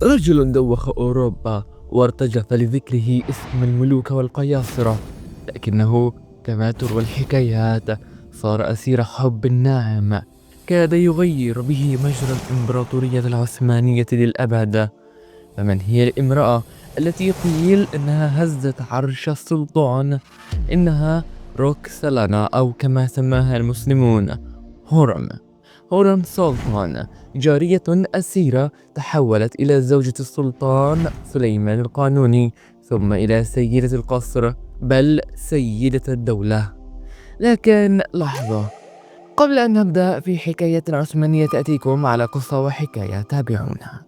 رجل دوخ أوروبا وارتجف لذكره اسم الملوك والقياصرة، لكنه كما تروى الحكايات صار أسير حب ناعم كاد يغير به مجرى الإمبراطورية العثمانية للأبد. فمن هي الامرأة التي قيل إنها هزت عرش السلطان؟ إنها روكسلانا، أو كما سماها المسلمون هورم. هورم سلطان، جارية أسيرة تحولت إلى زوجة السلطان سليمان القانوني، ثم إلى سيدة القصر، بل سيدة الدولة. لكن لحظة، قبل أن نبدأ في حكاية عثمانية تأتيكم على قصة وحكاية، تابعونا.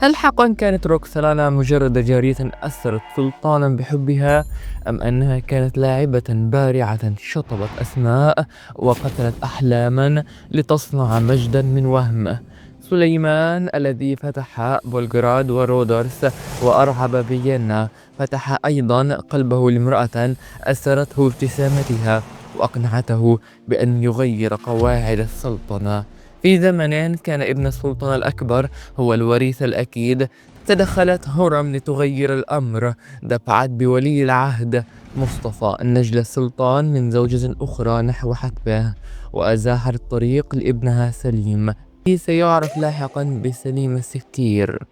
هل حقا كانت روكسلانا مجرد جارية أثرت سلطانا بحبها، أم أنها كانت لاعبة بارعة شطبت أسماء وقتلت أحلاما لتصنع مجدا من وهم؟ سليمان الذي فتح بولغراد ورودرس وأرعب فيينا، فتح أيضا قلبه لامرأة أسرته ابتسامتها وأقنعته بأن يغير قواعد السلطنة. في زمن كان ابن السلطان الأكبر هو الوريث الأكيد، تدخلت هورم لتغير الأمر، دفعت بولي العهد مصطفى النجل السلطان من زوجة أخرى نحو حتفه، وأزاحت الطريق لابنها سليم، سيعرف لاحقا بسليم السكير.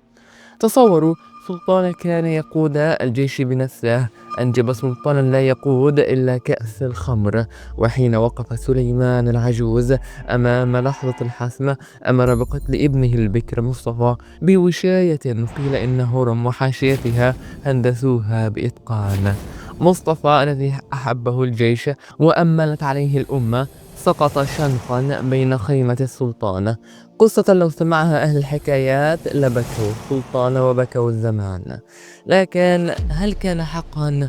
تصوروا، سلطان كان يقود الجيش بنفسه أنجب سلطانا لا يقود إلا كأس الخمر. وحين وقف سليمان العجوز أمام لحظة الحسم، أمر بقتل ابنه البكر مصطفى بوشاية قيل إن هورم وحاشيتها هندسوها بإتقان. مصطفى الذي أحبه الجيش وأملت عليه الأمة سقط شنقا بين خيمة السلطان، قصة لو سمعها أهل الحكايات لبكوا السلطان وبكوا الزمان. لكن هل كان حقا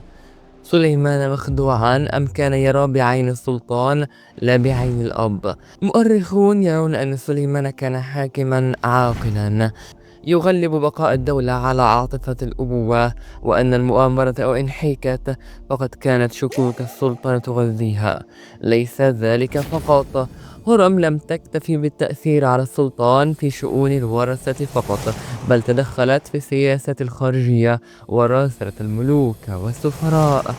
سليمان مخدوعا، أم كان يرى بعين السلطان لا بعين الأب؟ مؤرخون يرون أن سليمان كان حاكما عاقلا يغلب بقاء الدولة على عاطفة الأبوة، وأن المؤامرة أو إن حيكت فقد كانت شكوك السلطان تغذيها. ليس ذلك فقط، هرم لم تكتفي بالتأثير على السلطان في شؤون الورثة فقط، بل تدخلت في السياسة الخارجية وراسلت الملوك والسفراء،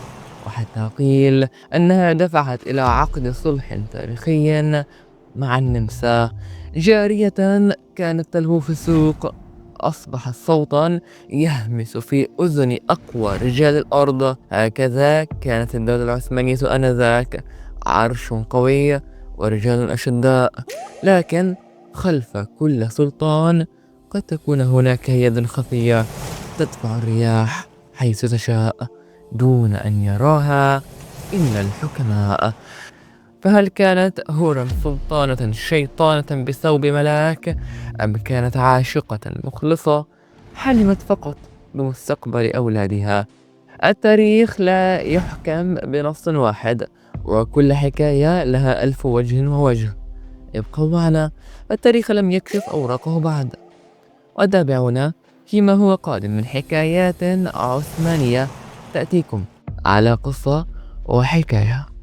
وحتى قيل أنها دفعت إلى عقد صلح تاريخي مع النمسا. جارية كانت تلهو في السوق أصبحت صوتا يهمس في أذن أقوى رجال الأرض. هكذا كانت الدولة العثمانية آنذاك، عرش قوي ورجال أشداء. لكن خلف كل سلطان قد تكون هناك يد خفية تدفع الرياح حيث تشاء دون أن يراها إلا الحكماء. فهل كانت هورم سلطانة شيطانة بثوب ملاك، أم كانت عاشقة مخلصة حلمت فقط بمستقبل أولادها؟ التاريخ لا يحكم بنص واحد، وكل حكاية لها ألف وجه ووجه. ابقوا معنا، التاريخ لم يكشف أوراقه بعد، وتابعونا فيما هو قادم من حكايات عثمانية تأتيكم على قصة وحكاية.